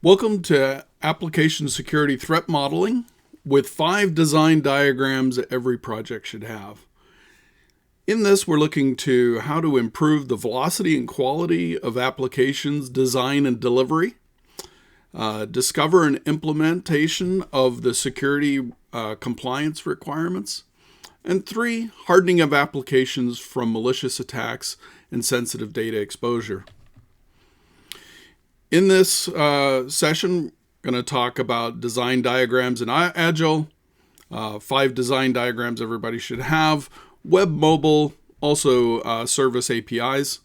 Welcome to Application Security Threat Modeling with 5 design diagrams that every project should have. In this, we're looking to how to improve the velocity and quality of applications design and delivery, discover and implementation of the security compliance requirements, and 3, hardening of applications from malicious attacks and sensitive data exposure. In this session, I'm going to talk about design diagrams in Agile, 5 design diagrams everybody should have, web mobile, also service APIs.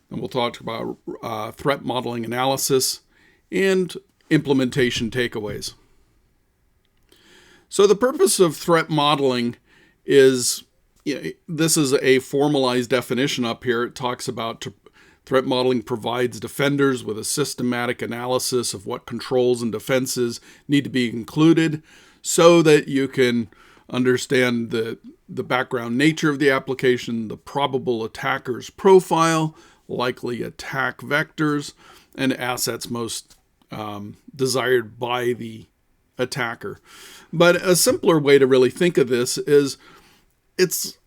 And we'll talk about threat modeling analysis and implementation takeaways. So the purpose of threat modeling is, this is a formalized definition up here. It talks about threat modeling provides defenders with a systematic analysis of what controls and defenses need to be included so that you can understand the background nature of the application, the probable attacker's profile, likely attack vectors, and assets most desired by the attacker. But a simpler way to really think of this is it's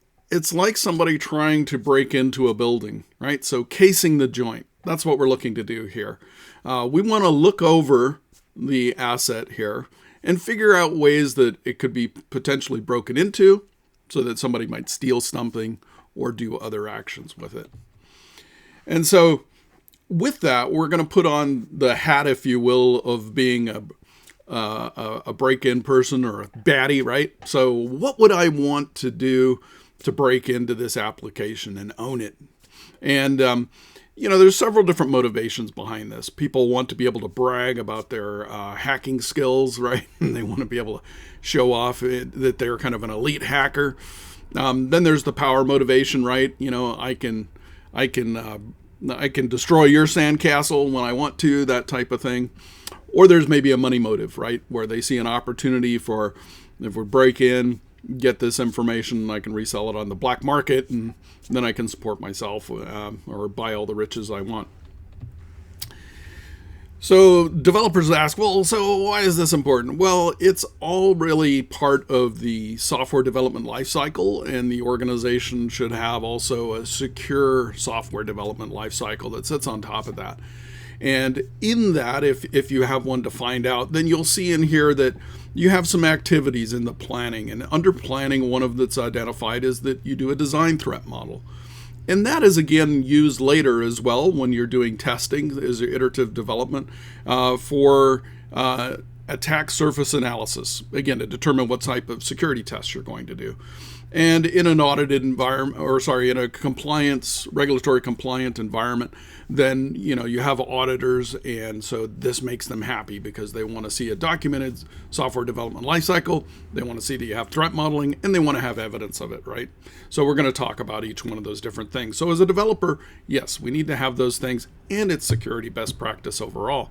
like somebody trying to break into a building, right? So casing the joint, that's what we're looking to do here. We want to look over the asset here and figure out ways that it could be potentially broken into so that somebody might steal something or do other actions with it. And so with that, we're going to put on the hat, if you will, of being a break-in person or a baddie, right? So what would I want to do to break into this application and own it? And, there's several different motivations behind this. People want to be able to brag about their hacking skills, right? And they want to be able to show off that they're kind of an elite hacker. Then there's the power motivation, right? I can destroy your sandcastle when I want to, that type of thing. Or there's maybe a money motive, right? Where they see an opportunity for, if we break in, get this information, I can resell it on the black market, and then I can support myself or buy all the riches I want. So developers ask, well, so why is this important? Well, it's all really part of the software development lifecycle, and the organization should have also a secure software development lifecycle that sits on top of that. And in that, if you have one to find out, then you'll see in here that you have some activities in the planning. And under planning, one of that's identified is that you do a design threat model. And that is, again, used later as well when you're doing testing as iterative development for attack surface analysis, again, to determine what type of security tests you're going to do. And in an audited environment, in a regulatory compliant environment, then, you have auditors, and so this makes them happy because they want to see a documented software development lifecycle, they want to see that you have threat modeling, and they want to have evidence of it, right? So we're going to talk about each one of those different things. So as a developer, yes, we need to have those things, and it's security best practice overall.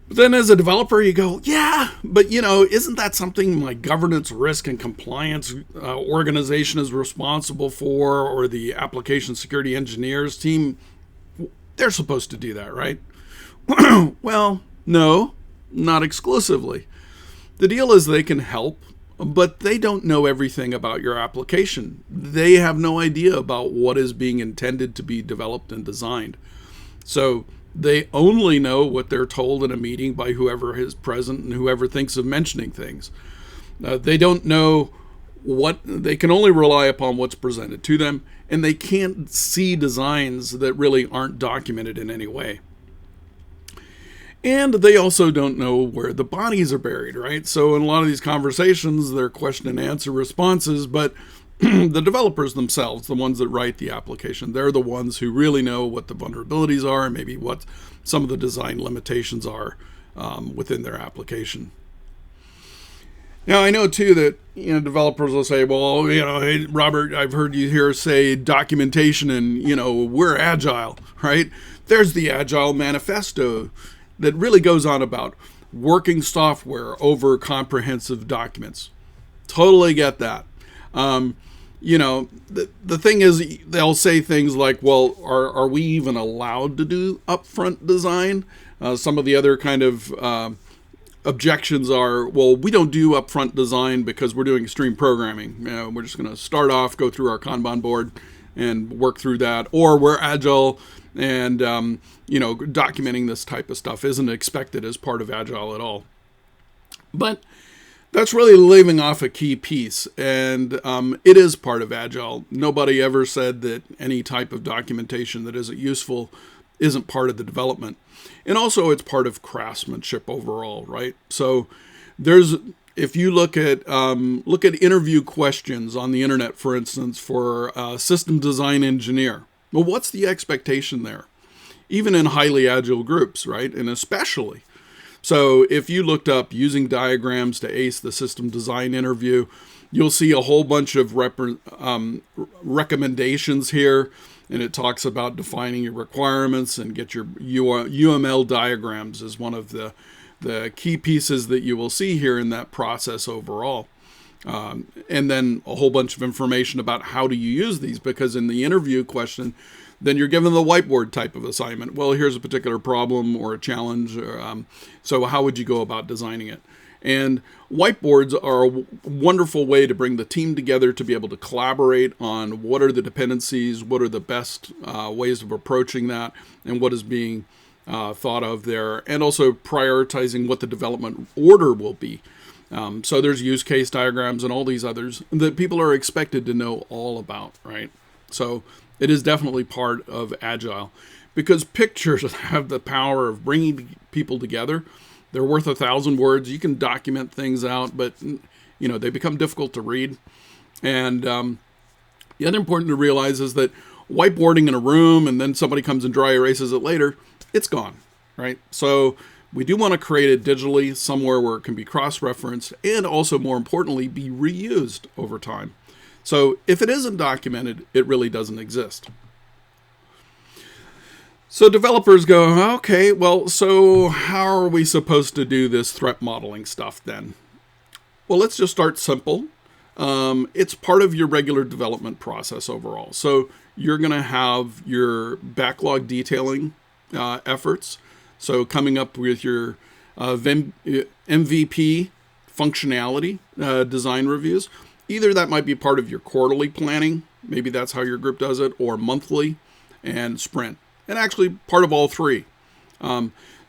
But then as a developer, you go, yeah, but isn't that something my governance, risk, and compliance organization is responsible for, or the application security engineers team? They're supposed to do that, right? Well, no, not exclusively. The deal is they can help, but they don't know everything about your application. They have no idea about what is being intended to be developed and designed. So they only know what they're told in a meeting by whoever is present and whoever thinks of mentioning things. They don't know they can only rely upon what's presented to them, and they can't see designs that really aren't documented in any way. And they also don't know where the bodies are buried, right? So in a lot of these conversations, they're question and answer responses, but the developers themselves, the ones that write the application, they're the ones who really know what the vulnerabilities are and maybe what some of the design limitations are within their application. Now, I know too that developers will say, well, hey, Robert, I've heard you here say documentation and we're Agile, right? There's the Agile manifesto that really goes on about working software over comprehensive documents. Totally get that. the thing is, they'll say things like, well, are we even allowed to do upfront design? Some of the other kind of objections are, well, we don't do upfront design because we're doing extreme programming. We're just going to start off, go through our Kanban board and work through that. Or we're Agile and, documenting this type of stuff isn't expected as part of Agile at all. But that's really leaving off a key piece, and it is part of Agile. Nobody ever said that any type of documentation that isn't useful isn't part of the development. And also it's part of craftsmanship overall, right? So if you look at interview questions on the internet, for instance, for a system design engineer, well, what's the expectation there? Even in highly agile groups, right? And especially. So if you looked up using diagrams to ace the system design interview, you'll see a whole bunch of recommendations here. And it talks about defining your requirements and get your UML diagrams as one of the key pieces that you will see here in that process overall. And then a whole bunch of information about how do you use these, because in the interview question, then you're given the whiteboard type of assignment. Well, here's a particular problem or a challenge. So how would you go about designing it? And whiteboards are a wonderful way to bring the team together to be able to collaborate on what are the dependencies, what are the best ways of approaching that, and what is being thought of there, and also prioritizing what the development order will be. So there's use case diagrams and all these others that people are expected to know all about, right? So it is definitely part of Agile, because pictures have the power of bringing people together. They're worth 1,000 words. You can document things out, but they become difficult to read. And the other important to realize is that whiteboarding in a room and then somebody comes and dry erases it later, it's gone, right? So we do want to create it digitally somewhere where it can be cross-referenced and also, more importantly, be reused over time. So if it isn't documented, it really doesn't exist. So developers go, okay, well, so how are we supposed to do this threat modeling stuff then? Well, let's just start simple. It's part of your regular development process overall. So you're going to have your backlog detailing efforts. So coming up with your MVP functionality design reviews. Either that might be part of your quarterly planning, maybe that's how your group does it, or monthly and sprint. And actually part of all three.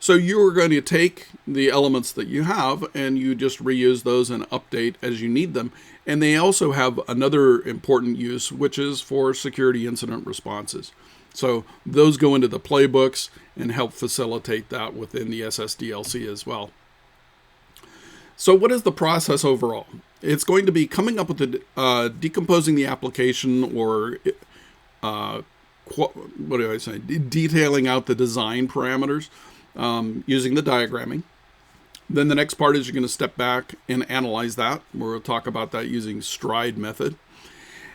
So you're going to take the elements that you have and you just reuse those and update as you need them. And they also have another important use, which is for security incident responses. So those go into the playbooks and help facilitate that within the SSDLC as well. So what is the process overall? It's going to be coming up with the decomposing the application, or what do I say? Detailing out the design parameters using the diagramming. Then the next part is you're going to step back and analyze that. We'll talk about that using stride method.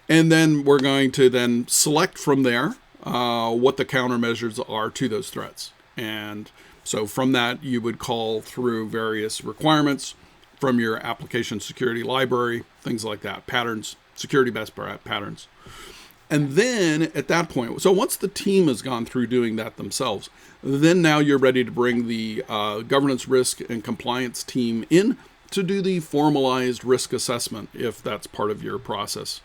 And then we're going to then select from there what the countermeasures are to those threats. And so from that, you would call through various requirements from your application security library, things like that, patterns, security best patterns. And then at that point, so once the team has gone through doing that themselves, then now you're ready to bring the governance, risk, and compliance team in to do the formalized risk assessment, if that's part of your process.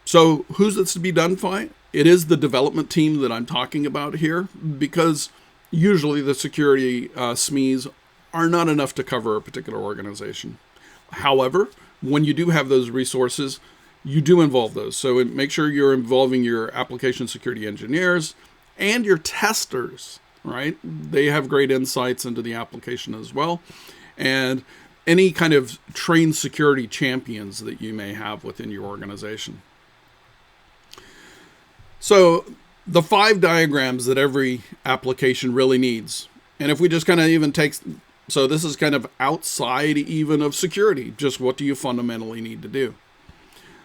So who's this to be done by? It is the development team that I'm talking about here, because usually the security SMEs are not enough to cover a particular organization. However, when you do have those resources, you do involve those. So make sure you're involving your application security engineers and your testers, right? They have great insights into the application as well. And any kind of trained security champions that you may have within your organization. So the 5 diagrams that every application really needs. And if we just kind of even take, so this is kind of outside even of security, just what do you fundamentally need to do?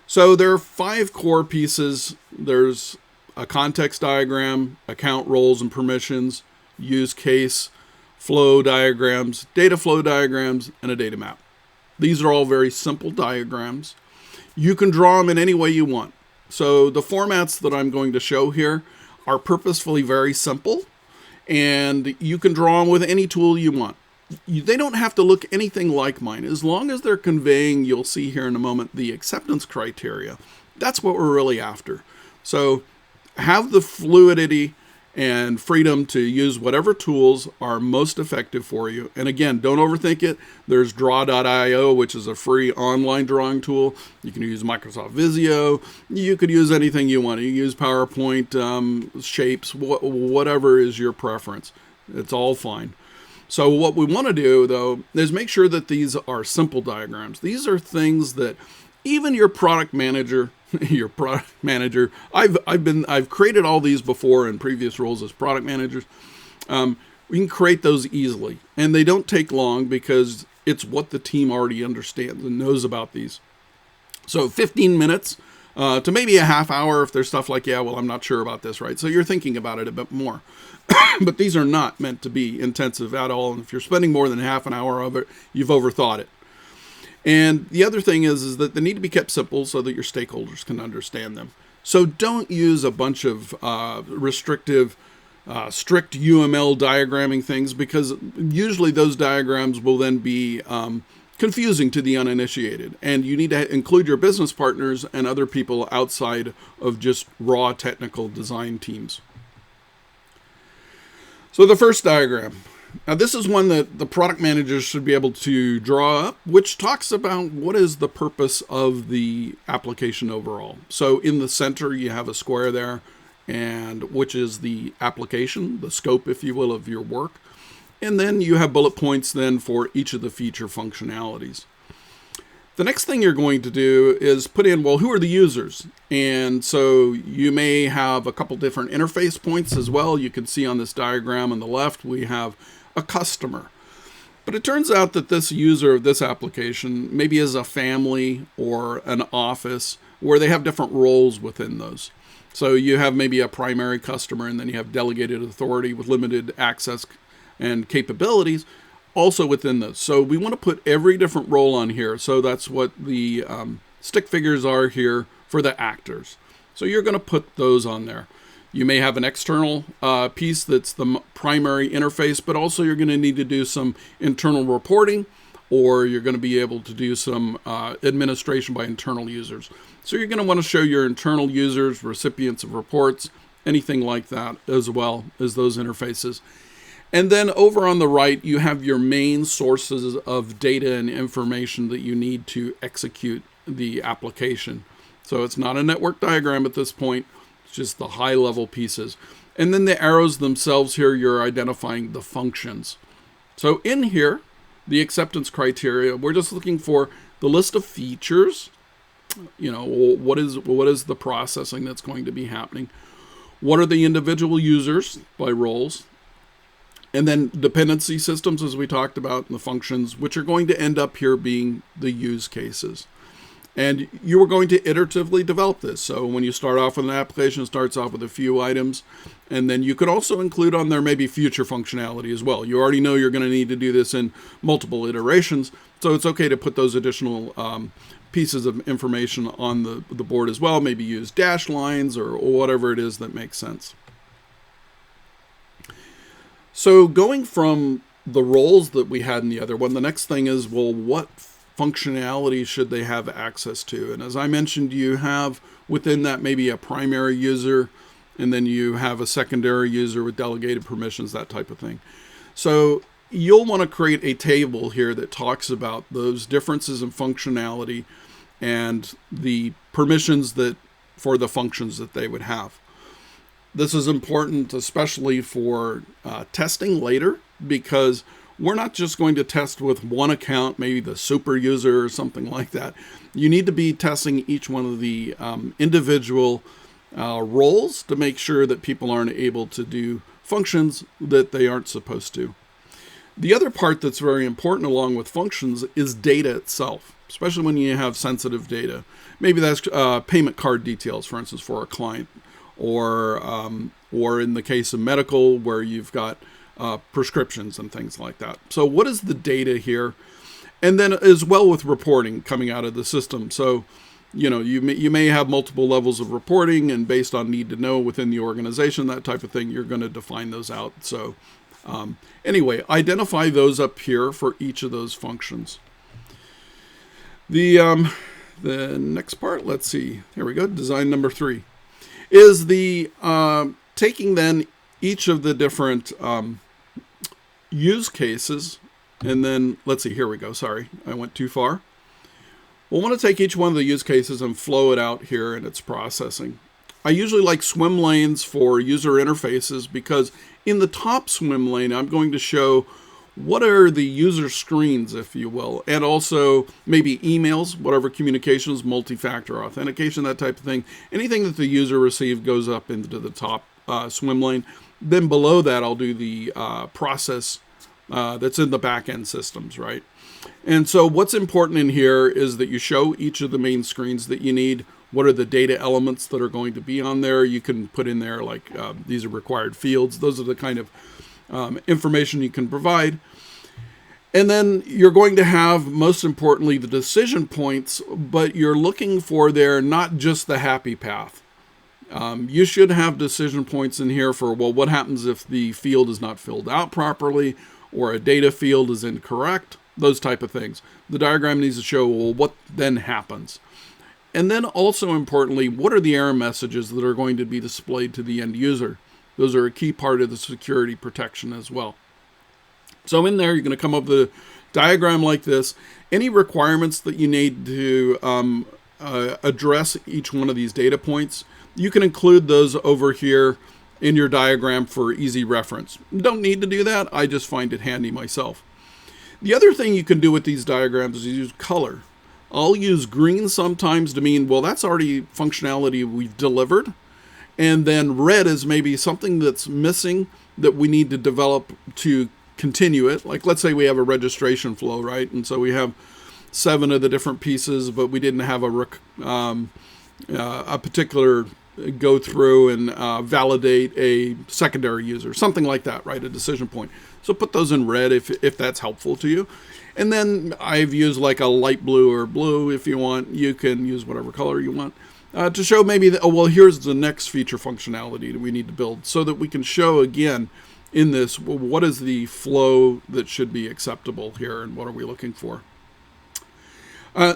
So there are 5 core pieces. There's a context diagram, account roles and permissions, use case, flow diagrams, data flow diagrams, and a data map. These are all very simple diagrams. You can draw them in any way you want. So the formats that I'm going to show here are purposefully very simple, and you can draw them with any tool you want. They don't have to look anything like mine. As long as they're conveying, you'll see here in a moment, the acceptance criteria. That's what we're really after. So have the fluidity and freedom to use whatever tools are most effective for you. And again, don't overthink it. There's draw.io, which is a free online drawing tool. You can use Microsoft Visio. You could use anything you want. You can use PowerPoint, shapes, whatever is your preference. It's all fine. So what we want to do, though, is make sure that these are simple diagrams. These are things that even your product manager, I've created all these before in previous roles as product managers. We can create those easily, and they don't take long because it's what the team already understands and knows about these. So 15 minutes to maybe a half hour if there's stuff like, yeah, well, I'm not sure about this, right? So you're thinking about it a bit more. But these are not meant to be intensive at all. And if you're spending more than half an hour of it, you've overthought it. And the other thing is that they need to be kept simple so that your stakeholders can understand them. So don't use a bunch of restrictive, strict UML diagramming things, because usually those diagrams will then be confusing to the uninitiated. And you need to include your business partners and other people outside of just raw technical design teams. So the first diagram. Now this is one that the product managers should be able to draw up, which talks about what is the purpose of the application overall. So in the center you have a square there, and which is the application, the scope, if you will, of your work. And then you have bullet points then for each of the feature functionalities. The next thing you're going to do is put in, well, who are the users? And so you may have a couple different interface points as well. You can see on this diagram on the left, we have a customer. But it turns out that this user of this application maybe is a family or an office where they have different roles within those. So you have maybe a primary customer, and then you have delegated authority with limited access and capabilities also within this. So we want to put every different role on here. So that's what the stick figures are here for the actors. So you're going to put those on there. You may have an external piece that's the primary interface, but also you're going to need to do some internal reporting, or you're going to be able to do some administration by internal users. So you're going to want to show your internal users, recipients of reports, anything like that, as well as those interfaces. And then over on the right, you have your main sources of data and information that you need to execute the application. So it's not a network diagram at this point, it's just the high level pieces. And then the arrows themselves here, you're identifying the functions. So in here, the acceptance criteria, we're just looking for the list of features. You know, what is the processing that's going to be happening? What are the individual users by roles? And then dependency systems, as we talked about, and the functions, which are going to end up here being the use cases. And you are going to iteratively develop this. So when you start off with an application, it starts off with a few items. And then you could also include on there maybe future functionality as well. You already know you're going to need to do this in multiple iterations. So it's okay to put those additional pieces of information on the board as well. Maybe use dash lines or whatever it is that makes sense. So going from the roles that we had in the other one, the next thing is, well, what functionality should they have access to? And as I mentioned, you have within that maybe a primary user, and then you have a secondary user with delegated permissions, that type of thing. So you'll want to create a table here that talks about those differences in functionality and the permissions that for the functions that they would have. This is important, especially for testing later, because we're not just going to test with one account, maybe the super user or something like that. You need to be testing each one of the individual roles to make sure that people aren't able to do functions that they aren't supposed to. The other part that's very important along with functions is data itself, especially when you have sensitive data. Maybe that's payment card details, for instance, for a client. Or in the case of medical, where you've got prescriptions and things like that. So what is the data here? And then as well with reporting coming out of the system. So you may have multiple levels of reporting, and based on need to know within the organization, that type of thing, you're going to define those out. So anyway, identify those up here for each of those functions. The next part, let's see, here we go, design number 3, is the taking then each of the different use cases, and then, let's see, here we go, sorry, I went too far. We'll want to take each one of the use cases and flow it out here in its processing. I usually like swim lanes for user interfaces because in the top swim lane, I'm going to show what are the user screens, if you will, and also maybe emails, whatever communications, multi-factor authentication, that type of thing. Anything that the user received goes up into the top swim lane. Then below that, I'll do the process that's in the back-end systems, right? And so what's important in here is that you show each of the main screens that you need. What are the data elements that are going to be on there? You can put in there like these are required fields. Those are the kind of information you can provide. And then you're going to have, most importantly, the decision points, but you're looking for there not just the happy path. You should have decision points in here for, well, what happens if the field is not filled out properly or a data field is incorrect, those type of things. The diagram needs to show, well, what then happens. And then also importantly, what are the error messages that are going to be displayed to the end user? Those are a key part of the security protection as well. So in there, you're going to come up with a diagram like this. Any requirements that you need to address each one of these data points, you can include those over here in your diagram for easy reference. Don't need to do that. I just find it handy myself. The other thing you can do with these diagrams is use color. I'll use green sometimes to mean, well, that's already functionality we've delivered. And then red is maybe something that's missing that we need to develop to continue it. Like, let's say we have a registration flow, right? And so we have 7 of the different pieces, but we didn't have a particular go through and validate a secondary user, something like that, right? A decision point. So put those in red if that's helpful to you. And then I've used like a light blue or blue if you want. You can use whatever color you want to show maybe that, oh, well, here's the next feature functionality that we need to build so that we can show again in this, well, what is the flow that should be acceptable here and what are we looking for?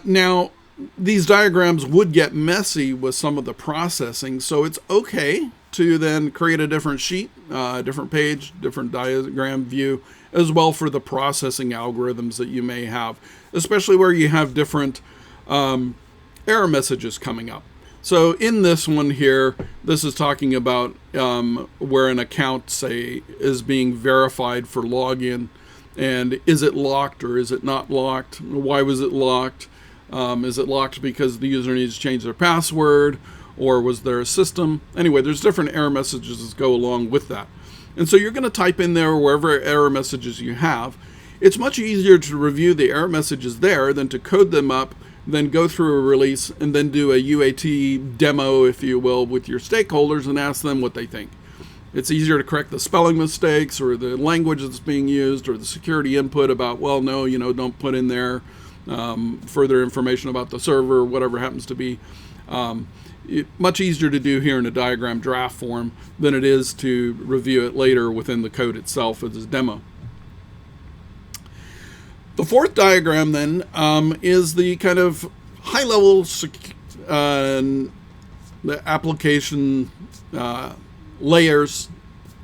Now, these diagrams would get messy with some of the processing, so it's okay to then create a different sheet, different page, different diagram view, as well for the processing algorithms that you may have, especially where you have different error messages coming up. So in this one here, this is talking about where an account, say, is being verified for login, and is it locked or is it not locked? Why was it locked? Is it locked because the user needs to change their password, or was there a system? Anyway, there's different error messages that go along with that. And so you're going to type in there wherever error messages you have. It's much easier to review the error messages there than to code them up, then go through a release, and then do a UAT demo, if you will, with your stakeholders and ask them what they think. It's easier to correct the spelling mistakes or the language that's being used or the security input about, well, no, don't put in there further information about the server, whatever happens to be. Much easier to do here in a diagram draft form than it is to review it later within the code itself as a demo. The fourth diagram then is the kind of high-level the application layers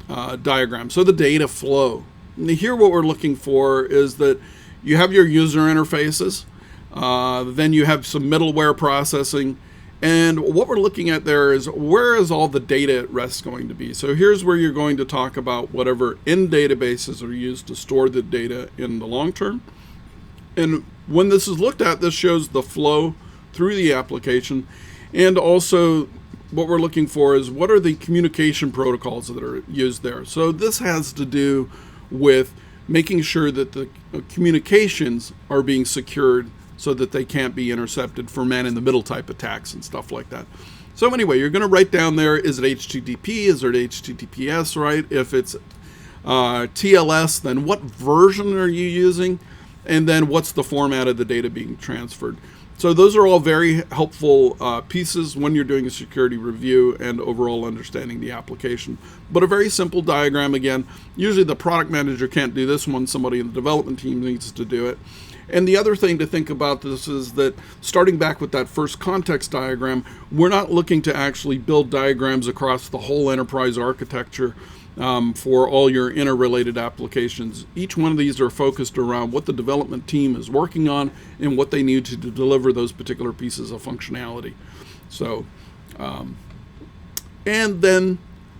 diagram. So the data flow. And here what we're looking for is that you have your user interfaces, then you have some middleware processing, and what we're looking at there is where is all the data at rest going to be. So here's where you're going to talk about whatever in databases are used to store the data in the long term. And when this is looked at, this shows the flow through the application. And also what we're looking for is what are the communication protocols that are used there. So this has to do with making sure that the communications are being secured so that they can't be intercepted for man-in-the-middle type attacks and stuff like that. So anyway, you're going to write down there, is it HTTP, is it HTTPS, right? If it's TLS, then what version are you using? And then what's the format of the data being transferred? So those are all very helpful pieces when you're doing a security review and overall understanding the application. But a very simple diagram, again, usually the product manager can't do this one, somebody in the development team needs to do it. And the other thing to think about this is that starting back with that first context diagram, we're not looking to actually build diagrams across the whole enterprise architecture for all your interrelated applications. Each one of these are focused around what the development team is working on and what they need to deliver those particular pieces of functionality. So, and then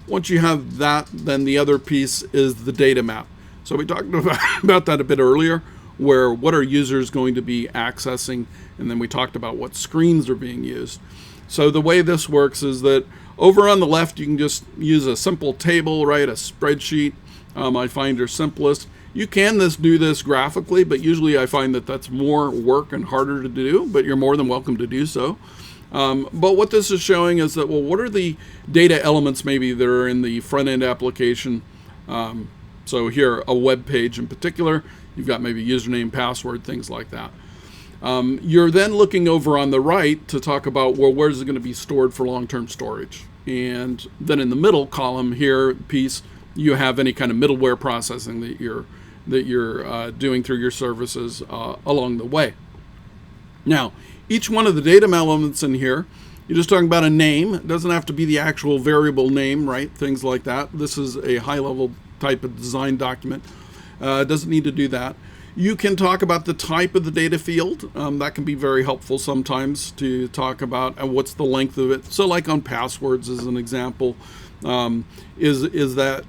once you have that, then the other piece is the data map. So we talked about that a bit earlier, where what are users going to be accessing, and then we talked about what screens are being used. So the way this works is that over on the left, you can just use a simple table, right? A spreadsheet. I find are simplest. You can do this graphically, but usually I find that that's more work and harder to do, but you're more than welcome to do so. But what this is showing is that, well, what are the data elements maybe that are in the front end application? So here, a web page in particular, you've got maybe username, password, things like that. You're then looking over on the right to talk about, well, where's it going to be stored for long-term storage? And then in the middle column here piece, you have any kind of middleware processing that you're doing through your services along the way. Now, each one of the data elements in here, you're just talking about a name. It doesn't have to be the actual variable name, right? Things like that. This is a high-level type of design document. Doesn't need to do that. You can talk about the type of the data field. That can be very helpful sometimes to talk about what's the length of it. So like on passwords as an example, is that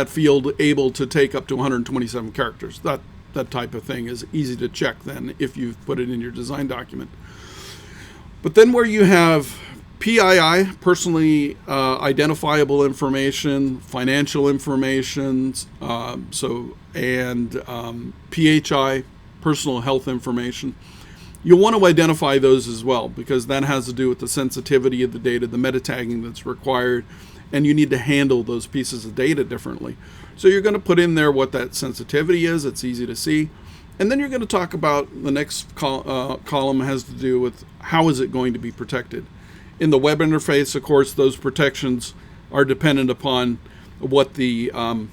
field able to take up to 127 characters? That type of thing is easy to check then if you've put it in your design document. But then where you have PII, personally identifiable information, financial information, and PHI, personal health information. You'll want to identify those as well, because that has to do with the sensitivity of the data, the meta tagging that's required, and you need to handle those pieces of data differently. So you're going to put in there what that sensitivity is. It's easy to see. And then you're going to talk about the next column has to do with how is it going to be protected. In the web interface, of course, those protections are dependent upon what the I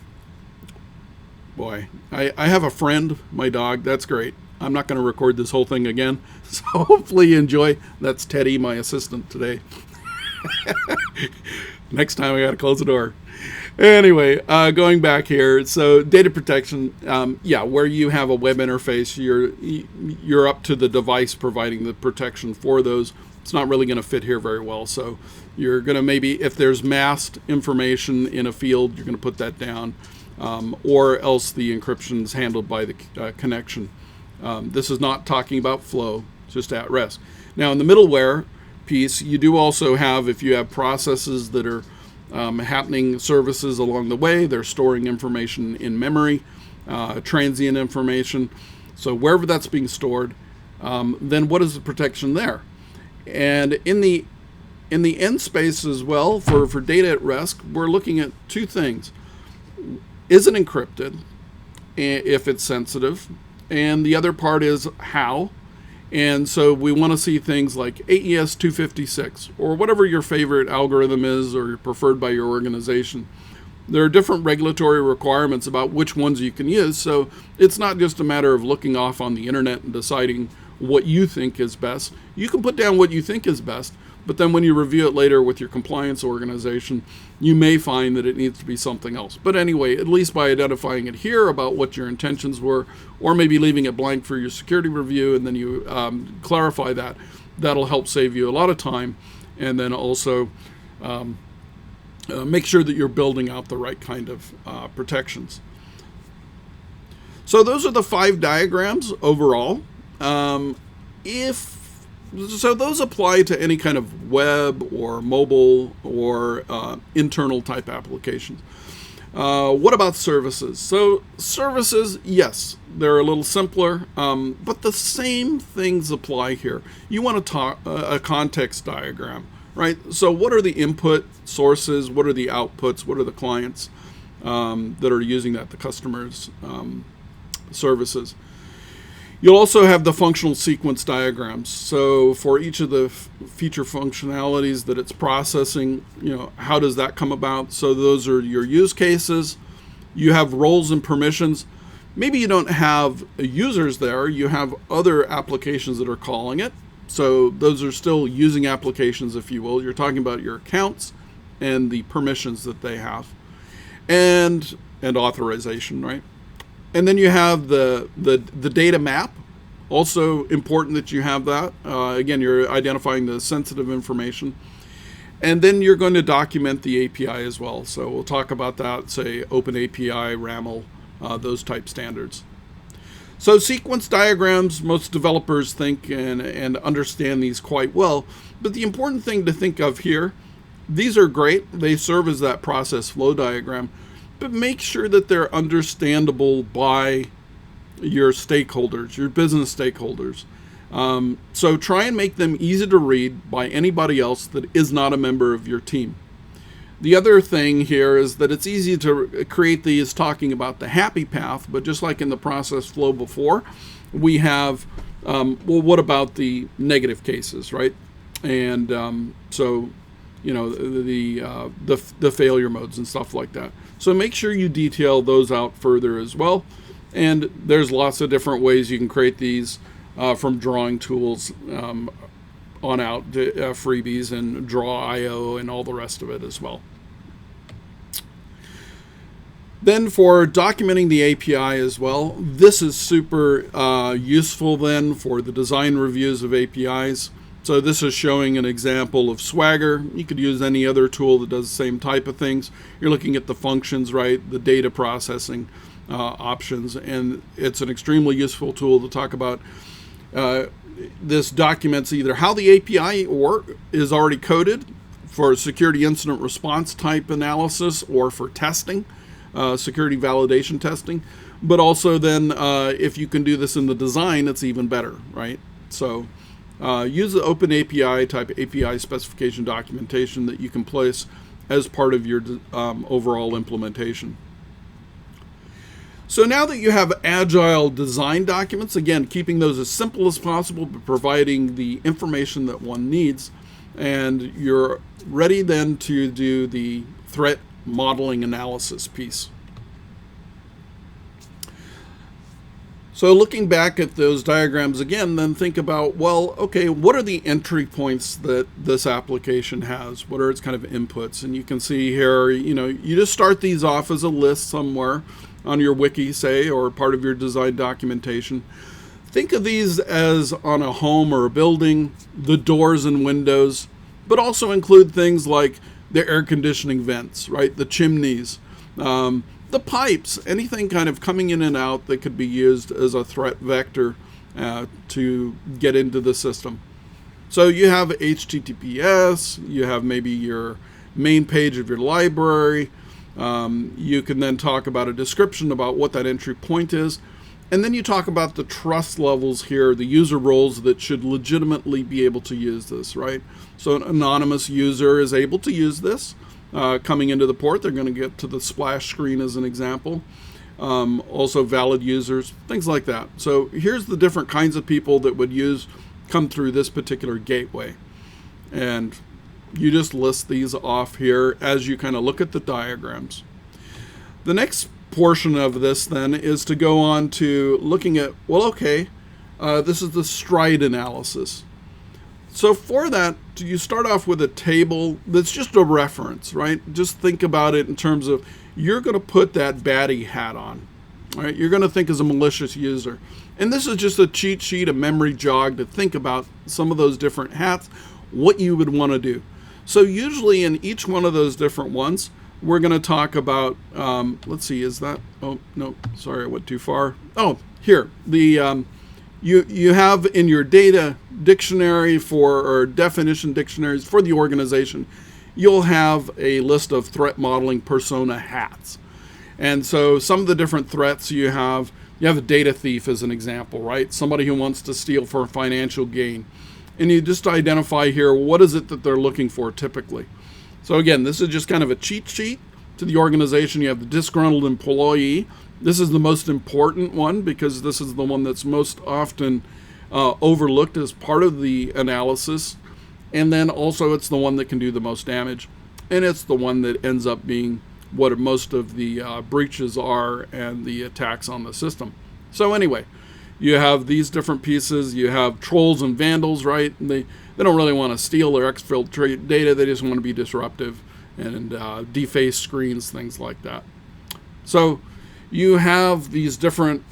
have a friend, my dog. That's great. I'm not going to record this whole thing again, so hopefully you enjoy. That's Teddy, my assistant today. Next time I got to close the door. Anyway, going back here, so data protection, where you have a web interface, you're up to the device providing the protection for those. It's not really going to fit here very well, so you're going to maybe, if there's masked information in a field, you're going to put that down, or else the encryption is handled by the connection. This is not talking about flow, just at rest. Now in the middleware piece, you do also have, if you have processes that are happening, services along the way, they're storing information in memory, transient information. So wherever that's being stored, then what is the protection there? And in the end space as well, for data at rest, we're looking at two things. Is it encrypted if it's sensitive? And the other part is how. And so we want to see things like AES 256 or whatever your favorite algorithm is or preferred by your organization. There are different regulatory requirements about which ones you can use. So it's not just a matter of looking off on the internet and deciding what you think is best. You can put down what you think is best, but then when you review it later with your compliance organization, you may find that it needs to be something else. But anyway, at least by identifying it here about what your intentions were, or maybe leaving it blank for your security review, and then you clarify that, that'll help save you a lot of time, and then also make sure that you're building out the right kind of protections. So those are the 5 diagrams overall. So those apply to any kind of web or mobile or internal type applications. What about services? So services, yes, they're a little simpler, but the same things apply here. You want to talk a context diagram, right? So what are the input sources? What are the outputs? What are the clients that are using that, the customers' services? You'll also have the functional sequence diagrams. So for each of the feature functionalities that it's processing, how does that come about? So those are your use cases. You have roles and permissions. Maybe you don't have users there. You have other applications that are calling it. So those are still using applications, if you will. You're talking about your accounts and the permissions that they have, and authorization, right? And then you have the data map. Also important that you have that. Again, you're identifying the sensitive information. And then you're going to document the API as well. So we'll talk about that, say OpenAPI, RAML, those type standards. So sequence diagrams, most developers think and understand these quite well. But the important thing to think of here, these are great. They serve as that process flow diagram. But make sure that they're understandable by your stakeholders, your business stakeholders. So try and make them easy to read by anybody else that is not a member of your team. The other thing here is that it's easy to create these talking about the happy path, but just like in the process flow before, we have, well, what about the negative cases, right? And so, the failure modes and stuff like that. So make sure you detail those out further as well. And there's lots of different ways you can create these, from drawing tools on out to freebies and Draw.io and all the rest of it as well. Then for documenting the API as well, this is super useful then for the design reviews of APIs. So this is showing an example of Swagger. You could use any other tool that does the same type of things. You're looking at the functions, right? The data processing options, and it's an extremely useful tool to talk about. This documents either how the API is already coded for security incident response type analysis or for testing, security validation testing, but also then if you can do this in the design, it's even better, right? So use the OpenAPI type API specification documentation that you can place as part of your overall implementation. So now that you have Agile design documents, again, keeping those as simple as possible, but providing the information that one needs, and you're ready then to do the threat modeling analysis piece. So looking back at those diagrams again, then think about, well, okay, what are the entry points that this application has? What are its kind of inputs? And you can see here, you just start these off as a list somewhere on your wiki, say, or part of your design documentation. Think of these as on a home or a building, the doors and windows, but also include things like the air conditioning vents, right? The chimneys, the pipes, anything kind of coming in and out that could be used as a threat vector to get into the system. So you have HTTPS, you have maybe your main page of your library. You can then talk about a description about what that entry point is. And then you talk about the trust levels here, the user roles that should legitimately be able to use this, right? So an anonymous user is able to use this. Coming into the port, they're going to get to the splash screen as an example. Also valid users, things like that. So here's the different kinds of people that would come through this particular gateway. And you just list these off here as you kind of look at the diagrams. The next portion of this then is to go on to looking at, well, okay, this is the stride analysis. So for that, you start off with a table that's just a reference, right? Just think about it in terms of you're going to put that baddie hat on, right? You're going to think as a malicious user. And this is just a cheat sheet, a memory jog to think about some of those different hats, what you would want to do. So usually in each one of those different ones, we're going to talk about, let's see, is that, oh, no, sorry, I went too far. Oh, here, the you have in your data dictionary or definition dictionaries for the organization, you'll have a list of threat modeling persona hats. And so some of the different threats you have a data thief as an example, right? Somebody who wants to steal for financial gain. And you just identify here, what is it that they're looking for typically? So again, this is just kind of a cheat sheet to the organization. You have the disgruntled employee. This is the most important one because this is the one that's most often overlooked as part of the analysis. And then also it's the one that can do the most damage. And it's the one that ends up being what most of the breaches are and the attacks on the system. So anyway, you have these different pieces. You have trolls and vandals, right? And they don't really want to steal or exfiltrate data. They just want to be disruptive and deface screens, things like that. So you have these different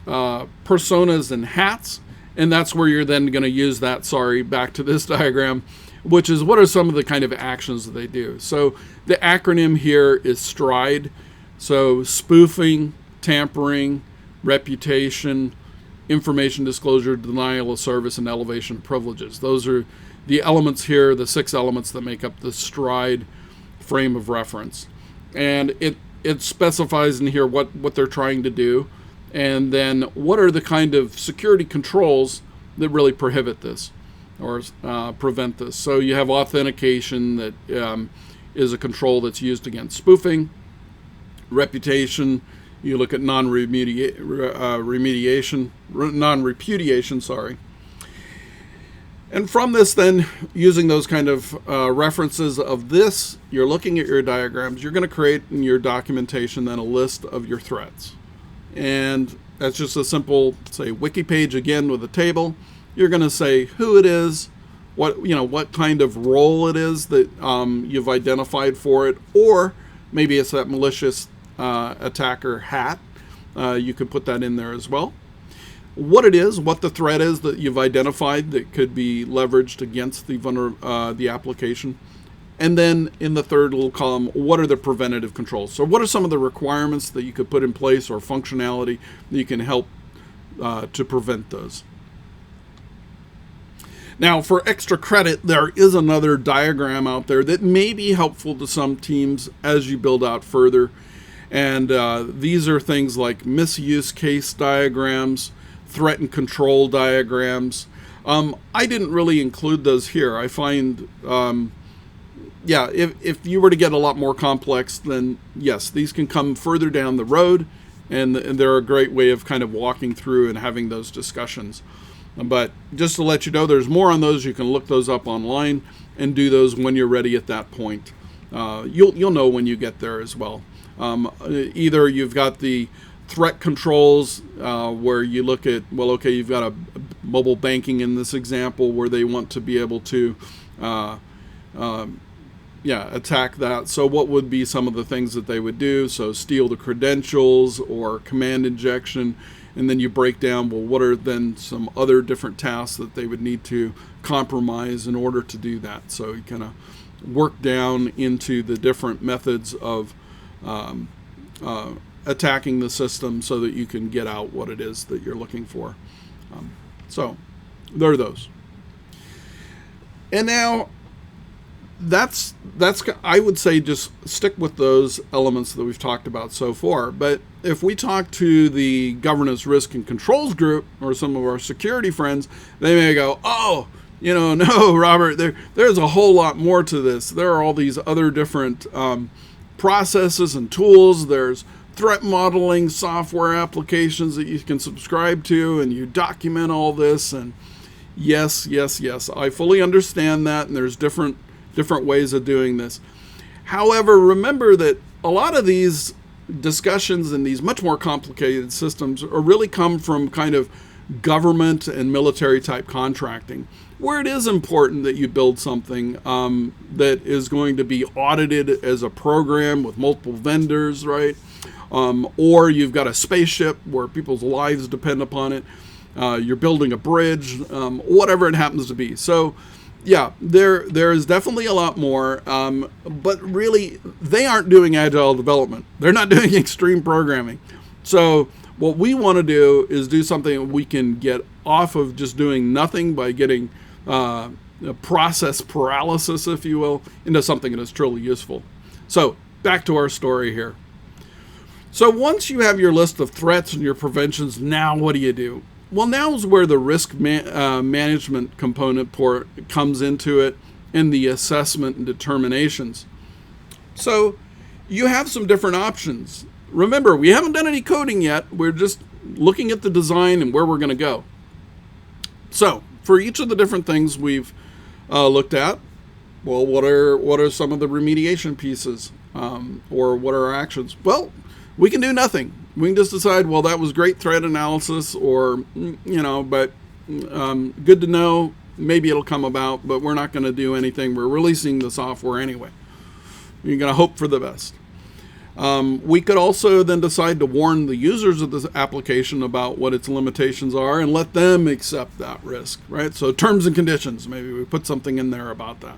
personas and hats, and that's where you're then going to use that, back to this diagram, which is what are some of the kind of actions that they do. So the acronym here is STRIDE. So spoofing, tampering, reputation, information disclosure, denial of service, and elevation of privileges. Those are the elements here, the 6 elements that make up the STRIDE frame of reference. And it specifies in here what they're trying to do, and then what are the kind of security controls that really prohibit this or prevent this. So you have authentication that is a control that's used against spoofing. Reputation, you look at non-repudiation, And from this then, using those kind of references of this, you're looking at your diagrams, you're going to create in your documentation then a list of your threats. And that's just a simple, say, wiki page again with a table. You're going to say who it is, what kind of role it is that you've identified for it, or maybe it's that malicious attacker hat. You could put that in there as well. What it is, what the threat is that you've identified that could be leveraged against the application. And then in the third little column, what are the preventative controls? So what are some of the requirements that you could put in place or functionality that you can help to prevent those? Now, for extra credit, there is another diagram out there that may be helpful to some teams as you build out further. And these are things like misuse case diagrams, threat and control diagrams. I didn't really include those here. I find, if you were to get a lot more complex, then yes, these can come further down the road, and they're a great way of kind of walking through and having those discussions. But just to let you know, there's more on those. You can look those up online and do those when you're ready at that point. You'll know when you get there as well. Either you've got the threat controls where you look at, you've got a mobile banking in this example where they want to be able to attack that. So what would be some of the things that they would do? So steal the credentials or command injection. And then you break down, what are then some other different tasks that they would need to compromise in order to do that. So you kind of work down into the different methods of attacking the system so that you can get out what it is that you're looking for. So there are those. And now that's I would say just stick with those elements that we've talked about so far. But if we talk to the governance, risk, and controls group or some of our security friends, they may go, no, Robert, there's a whole lot more to this. There are all these other different processes and tools. There's threat modeling software applications that you can subscribe to, and you document all this. And yes, I fully understand that, and there's different ways of doing this. However, remember that a lot of these discussions and these much more complicated systems really come from kind of government and military type contracting, where it is important that you build something that is going to be audited as a program with multiple vendors, right? Or you've got a spaceship where people's lives depend upon it. You're building a bridge, whatever it happens to be. So yeah, there is definitely a lot more, but really they aren't doing agile development. They're not doing extreme programming. So what we want to do is do something we can get off of just doing nothing by getting process paralysis, if you will, into something that is truly useful. So back to our story here. So once you have your list of threats and your preventions, now what do? Well, now is where the risk management component comes into it, and the assessment and determinations. So you have some different options Remember, we haven't done any coding yet. We're just looking at the design and where we're going to go. So, for each of the different things we've looked at, well, what are some of the remediation pieces, or what are our actions? Well, we can do nothing. We can just decide, well, that was great threat analysis, or but good to know. Maybe it'll come about, but we're not going to do anything. We're releasing the software anyway. You're going to hope for the best. We could also then decide to warn the users of this application about what its limitations are and let them accept that risk, right? So terms and conditions, maybe we put something in there about that.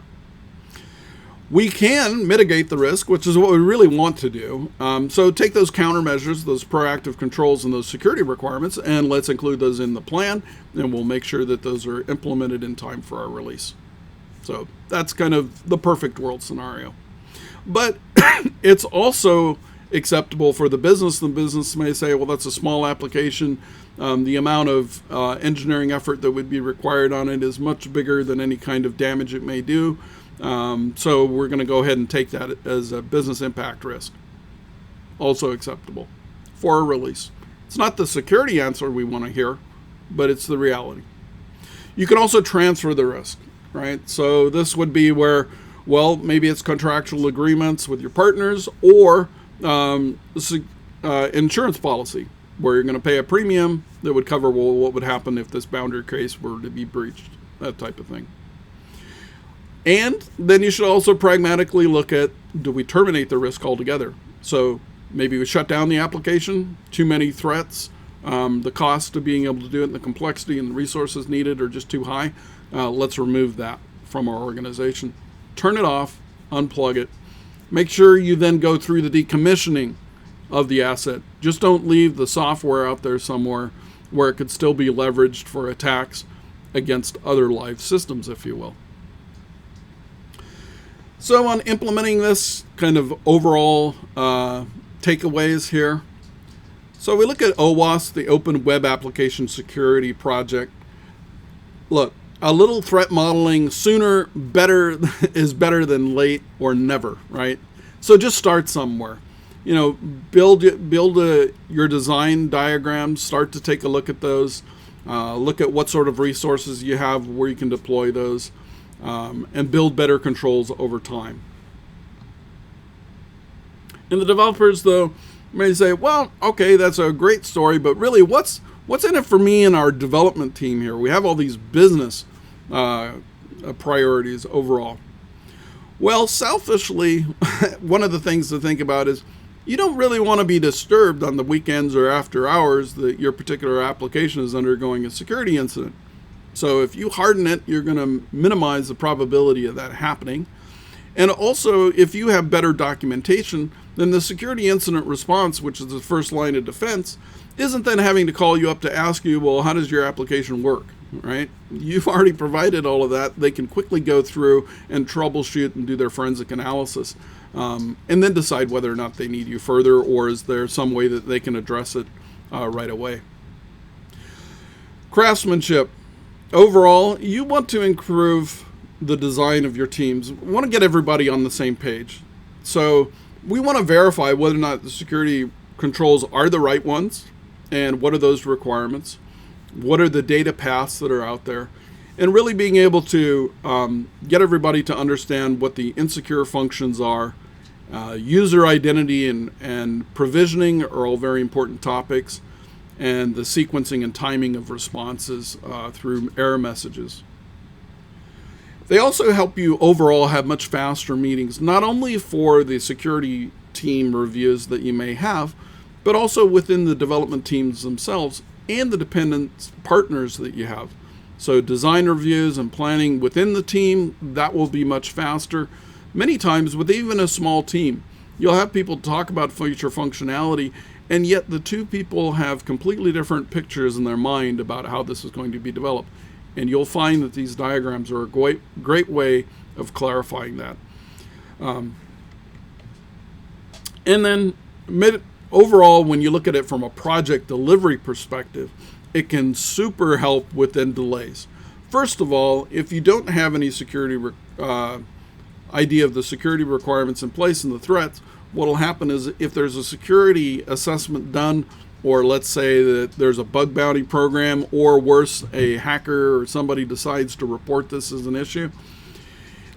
We can mitigate the risk, which is what we really want to do. So take those countermeasures, those proactive controls, and those security requirements, and let's include those in the plan, and we'll make sure that those are implemented in time for our release. So that's kind of the perfect world scenario. But it's also acceptable for the business. The business may say, well, that's a small application. The amount of engineering effort that would be required on it is much bigger than any kind of damage it may do. So we're going to go ahead and take that as a business impact risk. Also acceptable for a release. It's not the security answer we want to hear, but it's the reality. You can also transfer the risk, right? So this would be where, well, maybe it's contractual agreements with your partners, or insurance policy, where you're going to pay a premium that would cover, well, what would happen if this boundary case were to be breached, that type of thing. And then you should also pragmatically look at, do we terminate the risk altogether? So maybe we shut down the application, too many threats, the cost of being able to do it and the complexity and the resources needed are just too high. Let's remove that from our organization. Turn it off, unplug it. Make sure you then go through the decommissioning of the asset. Just don't leave the software out there somewhere where it could still be leveraged for attacks against other live systems, if you will. So on implementing this, kind of overall takeaways here. So we look at OWASP, the Open Web Application Security Project. Look, a little threat modeling sooner is better than late or never, right? So just start somewhere. Build your design diagrams, start to take a look at those, look at what sort of resources you have, where you can deploy those, and build better controls over time. And the developers, though, may say, well, okay, that's a great story, but really what's in it for me and our development team here? We have all these business priorities overall. Well, selfishly, one of the things to think about is you don't really want to be disturbed on the weekends or after hours that your particular application is undergoing a security incident. So if you harden it, you're going to minimize the probability of that happening. And also, if you have better documentation, then the security incident response, which is the first line of defense, isn't then having to call you up to ask you, well, how does your application work, right? You've already provided all of that. They can quickly go through and troubleshoot and do their forensic analysis, and then decide whether or not they need you further, or is there some way that they can address it right away. Craftsmanship. Overall, you want to improve the design of your teams. You want to get everybody on the same page. So we want to verify whether or not the security controls are the right ones, and what are those requirements, what are the data paths that are out there, and really being able to get everybody to understand what the insecure functions are. User identity and provisioning are all very important topics, and the sequencing and timing of responses through error messages. They also help you overall have much faster meetings, not only for the security team reviews that you may have, but also within the development teams themselves and the dependent partners that you have. So design reviews and planning within the team, that will be much faster. Many times with even a small team, you'll have people talk about feature functionality, and yet the two people have completely different pictures in their mind about how this is going to be developed. And you'll find that these diagrams are a great way of clarifying that. And then overall, when you look at it from a project delivery perspective, it can super help within delays. First of all, if you don't have any security idea of the security requirements in place and the threats, what will happen is if there's a security assessment done, or let's say that there's a bug bounty program, or worse, a hacker or somebody decides to report this as an issue,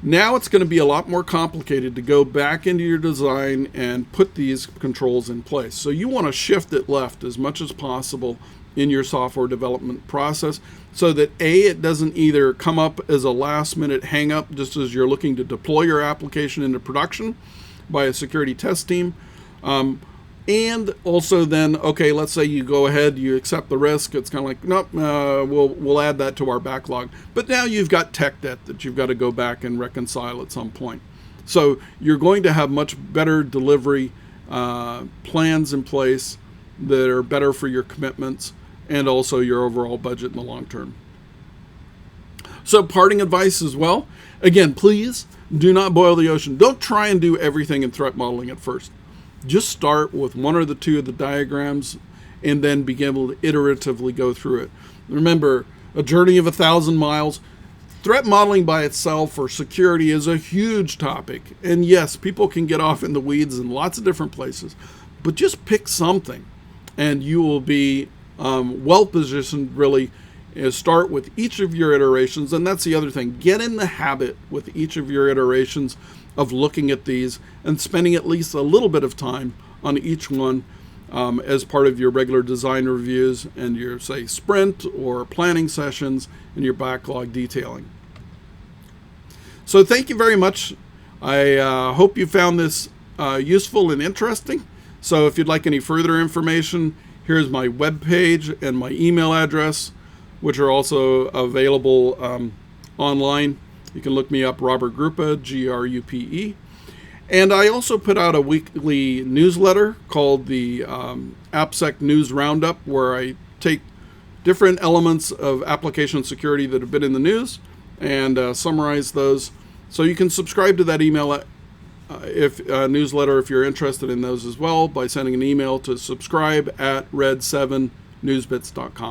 now it's going to be a lot more complicated to go back into your design and put these controls in place. So you want to shift it left as much as possible in your software development process so that it doesn't either come up as a last minute hang up just as you're looking to deploy your application into production by a security test team. And also then, okay, let's say you go ahead, you accept the risk. It's kind of like, nope, we'll add that to our backlog. But now you've got tech debt that you've got to go back and reconcile at some point. So you're going to have much better delivery plans in place that are better for your commitments and also your overall budget in the long term. So parting advice as well. Again, please do not boil the ocean. Don't try and do everything in threat modeling at first. Just start with one or the two of the diagrams and then begin to iteratively go through it. Remember, a journey of 1,000 miles. Threat modeling by itself for security is a huge topic. And yes, people can get off in the weeds in lots of different places. But just pick something and you will be well positioned really. Start with each of your iterations. And that's the other thing. Get in the habit with each of your iterations of looking at these and spending at least a little bit of time on each one as part of your regular design reviews and your, say, sprint or planning sessions and your backlog detailing. So thank you very much. I hope you found this useful and interesting. So if you'd like any further information, here's my webpage and my email address, which are also available online. You can look me up, Robert Grupe, Grupe. And I also put out a weekly newsletter called the AppSec News Roundup, where I take different elements of application security that have been in the news and summarize those. So you can subscribe to that email newsletter if you're interested in those as well by sending an email to subscribe@red7newsbits.com.